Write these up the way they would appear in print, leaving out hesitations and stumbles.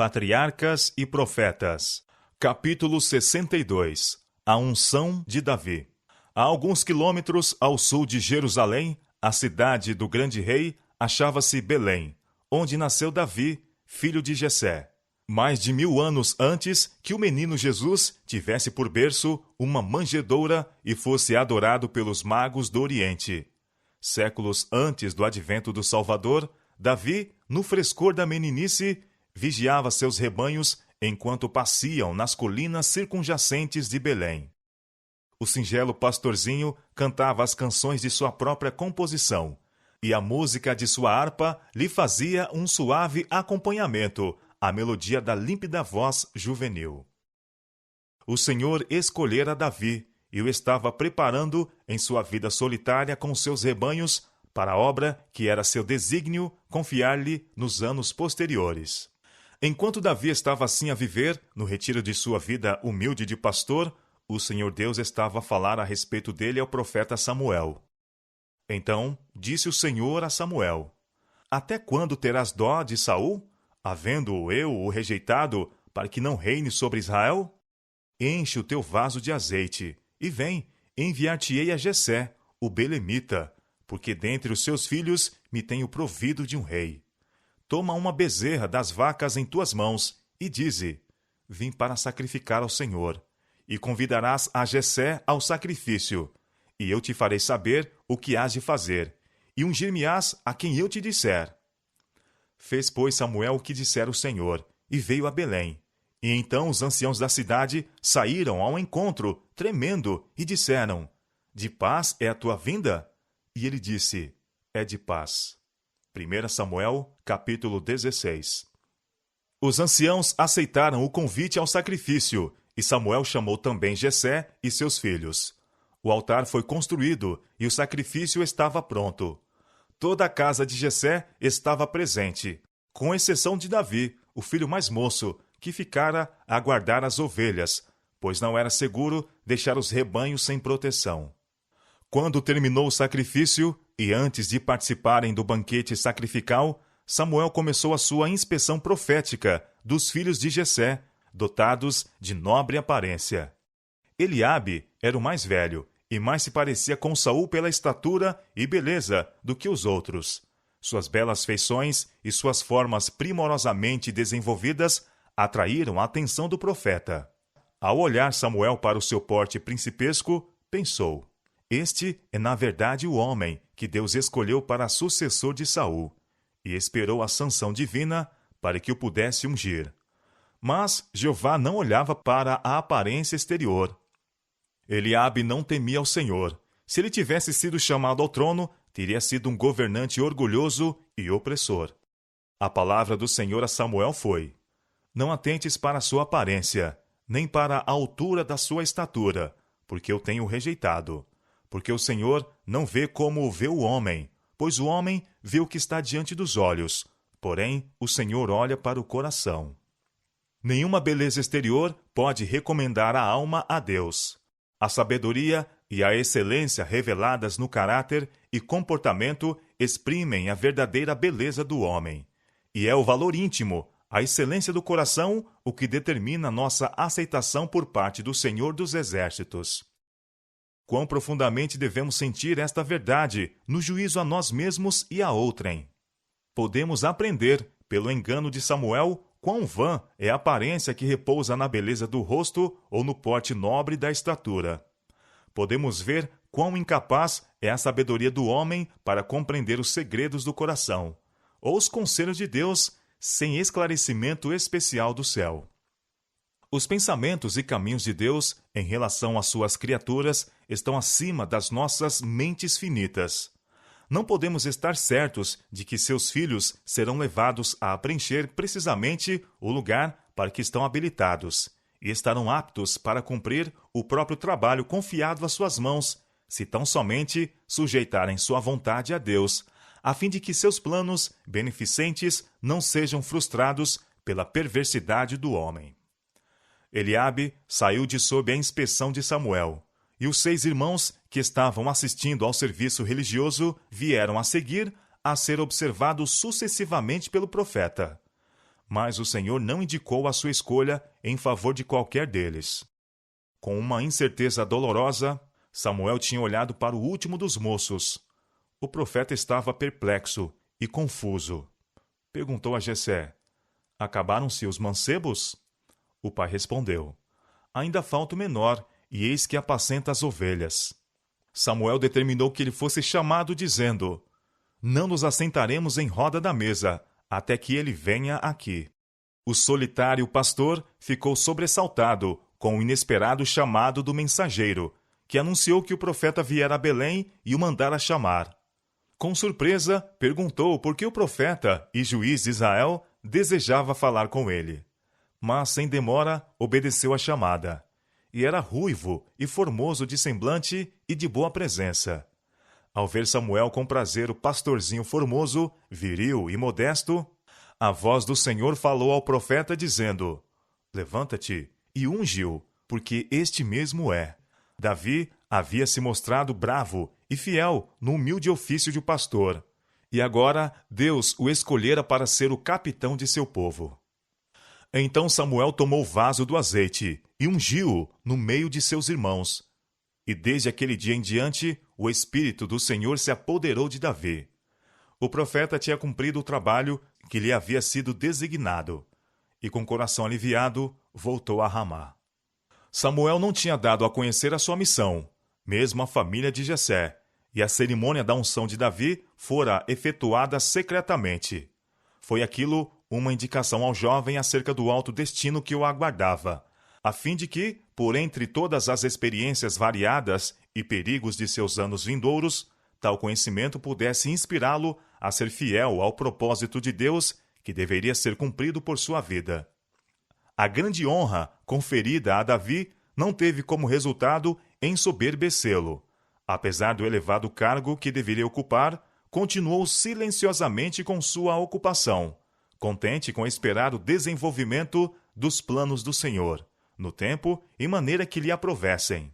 Patriarcas e Profetas. Capítulo 62. A unção de Davi. A alguns quilômetros ao sul de Jerusalém, a cidade do grande rei, achava-se Belém, onde nasceu Davi, filho de Jessé. Mais de 1000 anos antes que o menino Jesus tivesse por berço uma manjedoura e fosse adorado pelos magos do Oriente. Séculos antes do advento do Salvador, Davi, no frescor da meninice, vigiava seus rebanhos enquanto passeam nas colinas circunjacentes de Belém. O singelo pastorzinho cantava as canções de sua própria composição, e a música de sua harpa lhe fazia um suave acompanhamento à melodia da límpida voz juvenil. O Senhor escolhera Davi e o estava preparando em sua vida solitária com seus rebanhos para a obra que era seu desígnio confiar-lhe nos anos posteriores. Enquanto Davi estava assim a viver, no retiro de sua vida humilde de pastor, o Senhor Deus estava a falar a respeito dele ao profeta Samuel. Então disse o Senhor a Samuel: Até quando terás dó de Saul, havendo eu o rejeitado, para que não reine sobre Israel? Enche o teu vaso de azeite, e vem, enviar-te-ei a Jessé, o belemita, porque dentre os seus filhos me tenho provido de um rei. Toma uma bezerra das vacas em tuas mãos, e dize: Vim para sacrificar ao Senhor. E convidarás a Jessé ao sacrifício, e eu te farei saber o que hás de fazer, e ungir-me-ás a quem eu te disser. Fez, pois, Samuel o que dissera o Senhor, e veio a Belém. E então os anciãos da cidade saíram ao encontro, tremendo, e disseram: De paz é a tua vinda? E ele disse: É de paz. 1 Samuel, capítulo 16. Os anciãos aceitaram o convite ao sacrifício, e Samuel chamou também Jessé e seus filhos. O altar foi construído, e o sacrifício estava pronto. Toda a casa de Jessé estava presente, com exceção de Davi, o filho mais moço, que ficara a guardar as ovelhas, pois não era seguro deixar os rebanhos sem proteção. Quando terminou o sacrifício, e antes de participarem do banquete sacrificial, Samuel começou a sua inspeção profética dos filhos de Jessé, dotados de nobre aparência. Eliabe era o mais velho, e mais se parecia com Saul pela estatura e beleza do que os outros. Suas belas feições e suas formas primorosamente desenvolvidas atraíram a atenção do profeta. Ao olhar Samuel para o seu porte principesco, pensou: Este é na verdade o homem que Deus escolheu para sucessor de Saul, e esperou a sanção divina para que o pudesse ungir. Mas Jeová não olhava para a aparência exterior. Eliabe não temia ao Senhor. Se ele tivesse sido chamado ao trono, teria sido um governante orgulhoso e opressor. A palavra do Senhor a Samuel foi: Não atentes para a sua aparência, nem para a altura da sua estatura, porque eu tenho rejeitado. Porque o Senhor não vê como vê o homem, pois o homem vê o que está diante dos olhos, porém o Senhor olha para o coração. Nenhuma beleza exterior pode recomendar a alma a Deus. A sabedoria e a excelência reveladas no caráter e comportamento exprimem a verdadeira beleza do homem. E é o valor íntimo, a excelência do coração, o que determina nossa aceitação por parte do Senhor dos Exércitos. Quão profundamente devemos sentir esta verdade no juízo a nós mesmos e a outrem. Podemos aprender, pelo engano de Samuel, quão vã é a aparência que repousa na beleza do rosto ou no porte nobre da estatura. Podemos ver quão incapaz é a sabedoria do homem para compreender os segredos do coração, ou os conselhos de Deus sem esclarecimento especial do céu. Os pensamentos e caminhos de Deus em relação às suas criaturas estão acima das nossas mentes finitas. Não podemos estar certos de que seus filhos serão levados a preencher precisamente o lugar para que estão habilitados e estarão aptos para cumprir o próprio trabalho confiado às suas mãos, se tão somente sujeitarem sua vontade a Deus, a fim de que seus planos beneficentes não sejam frustrados pela perversidade do homem. Eliabe saiu de sob a inspeção de Samuel, e os 6 irmãos que estavam assistindo ao serviço religioso vieram a seguir a ser observados sucessivamente pelo profeta. mas o Senhor não indicou a sua escolha em favor de qualquer deles. Com uma incerteza dolorosa, Samuel tinha olhado para o último dos moços. O profeta estava perplexo e confuso. Perguntou a Jessé: acabaram-se os mancebos? O pai respondeu: ainda falta o menor, e eis que apacenta as ovelhas. Samuel determinou que ele fosse chamado, dizendo: não nos assentaremos em roda da mesa, até que ele venha aqui. O solitário pastor ficou sobressaltado com o inesperado chamado do mensageiro, que anunciou que o profeta viera a Belém e o mandara chamar. Com surpresa, perguntou por que o profeta e juiz de Israel desejava falar com ele. Mas, sem demora, obedeceu à chamada. E era ruivo e formoso de semblante e de boa presença. Ao ver Samuel com prazer o pastorzinho formoso, viril e modesto, a voz do Senhor falou ao profeta, dizendo: levanta-te e unge-o, porque este mesmo é. Davi havia se mostrado bravo e fiel no humilde ofício de pastor, e agora Deus o escolhera para ser o capitão de seu povo. Então Samuel tomou o vaso do azeite e ungiu-o no meio de seus irmãos. E desde aquele dia em diante, o Espírito do Senhor se apoderou de Davi. O profeta tinha cumprido o trabalho que lhe havia sido designado, e com coração aliviado, voltou a Ramá. Samuel não tinha dado a conhecer a sua missão, mesmo a família de Jessé, e a cerimônia da unção de Davi fora efetuada secretamente. Foi aquilo uma indicação ao jovem acerca do alto destino que o aguardava, a fim de que, por entre todas as experiências variadas e perigos de seus anos vindouros, tal conhecimento pudesse inspirá-lo a ser fiel ao propósito de Deus que deveria ser cumprido por sua vida. A grande honra conferida a Davi não teve como resultado ensoberbecê-lo. Apesar do elevado cargo que deveria ocupar, continuou silenciosamente com sua ocupação, contente com esperar o desenvolvimento dos planos do Senhor, no tempo e maneira que lhe aprovessem.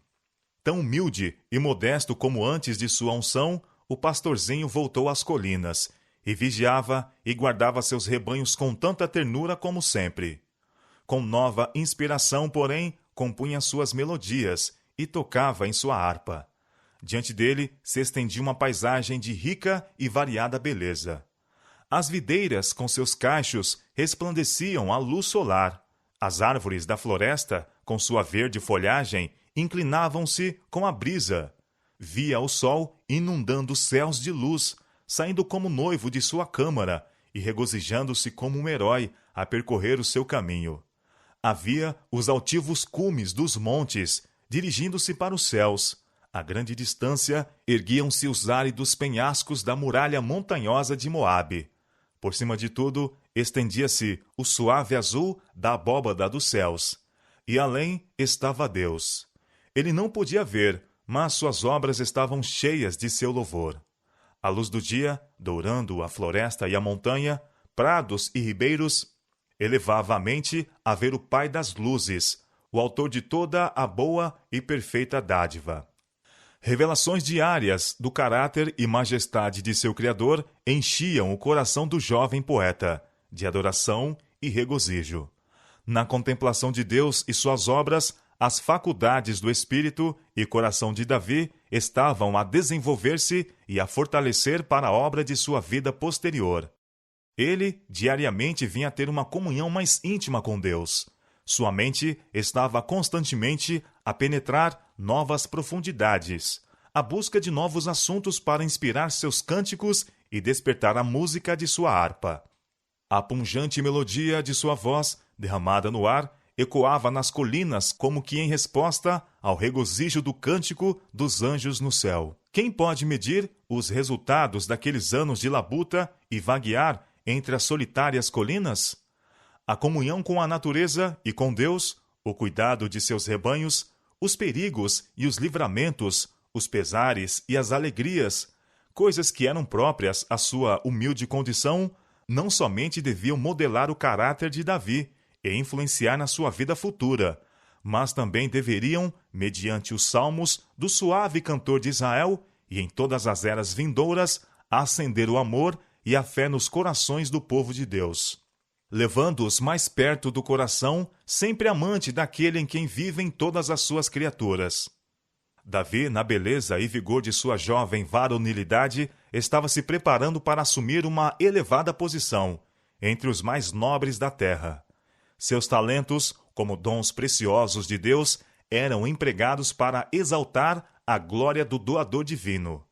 Tão humilde e modesto como antes de sua unção, o pastorzinho voltou às colinas e vigiava e guardava seus rebanhos com tanta ternura como sempre. Com nova inspiração, porém, compunha suas melodias e tocava em sua harpa. Diante dele se estendia uma paisagem de rica e variada beleza. As videiras, com seus cachos, resplandeciam à luz solar. As árvores da floresta, com sua verde folhagem, inclinavam-se com a brisa. Via o sol inundando os céus de luz, saindo como noivo de sua câmara e regozijando-se como um herói a percorrer o seu caminho. Havia os altivos cumes dos montes, dirigindo-se para os céus. A grande distância erguiam-se os áridos penhascos da muralha montanhosa de Moabe. Por cima de tudo, estendia-se o suave azul da abóbada dos céus. E além estava Deus. Ele não podia ver, mas suas obras estavam cheias de seu louvor. A luz do dia, dourando a floresta e a montanha, prados e ribeiros, elevava a mente a ver o Pai das luzes, o autor de toda a boa e perfeita dádiva. Revelações diárias do caráter e majestade de seu Criador enchiam o coração do jovem poeta, de adoração e regozijo. Na contemplação de Deus e suas obras, as faculdades do espírito e coração de Davi estavam a desenvolver-se e a fortalecer para a obra de sua vida posterior. Ele diariamente vinha ter uma comunhão mais íntima com Deus. Sua mente estava constantemente a penetrar novas profundidades, à busca de novos assuntos para inspirar seus cânticos e despertar a música de sua harpa. A pungente melodia de sua voz, derramada no ar, ecoava nas colinas como que em resposta ao regozijo do cântico dos anjos no céu. Quem pode medir os resultados daqueles anos de labuta e vaguear entre as solitárias colinas? A comunhão com a natureza e com Deus, o cuidado de seus rebanhos, os perigos e os livramentos, os pesares e as alegrias, coisas que eram próprias à sua humilde condição, não somente deviam modelar o caráter de Davi e influenciar na sua vida futura, mas também deveriam, mediante os salmos do suave cantor de Israel e em todas as eras vindouras, acender o amor e a fé nos corações do povo de Deus. levando-os mais perto do coração, sempre amante daquele em quem vivem todas as suas criaturas. Davi, na beleza e vigor de sua jovem varonilidade, estava se preparando para assumir uma elevada posição entre os mais nobres da terra. Seus talentos, como dons preciosos de Deus, eram empregados para exaltar a glória do doador divino.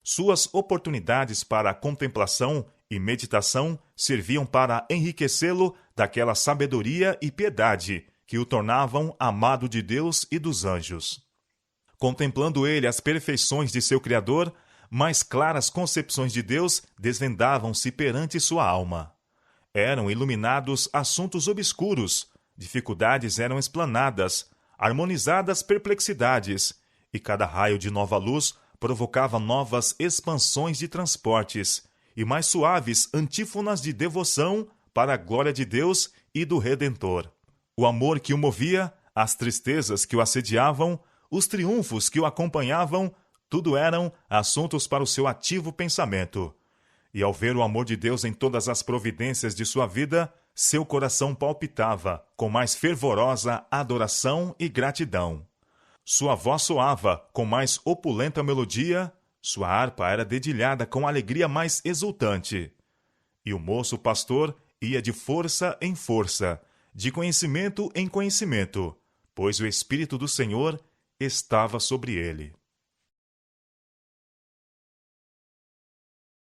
Suas oportunidades para a contemplação e meditação serviam para enriquecê-lo daquela sabedoria e piedade que o tornavam amado de Deus e dos anjos. Contemplando ele as perfeições de seu Criador, mais claras concepções de Deus desvendavam-se perante sua alma. Eram iluminados assuntos obscuros, dificuldades eram explanadas, harmonizadas perplexidades, e cada raio de nova luz provocava novas expansões de transportes e mais suaves antífonas de devoção para a glória de Deus e do Redentor. O amor que o movia, as tristezas que o assediavam, os triunfos que o acompanhavam, tudo eram assuntos para o seu ativo pensamento. E ao ver o amor de Deus em todas as providências de sua vida, seu coração palpitava com mais fervorosa adoração e gratidão. Sua voz soava com mais opulenta melodia, sua harpa era dedilhada com alegria mais exultante. E o moço pastor ia de força em força, de conhecimento em conhecimento, pois o Espírito do Senhor estava sobre ele.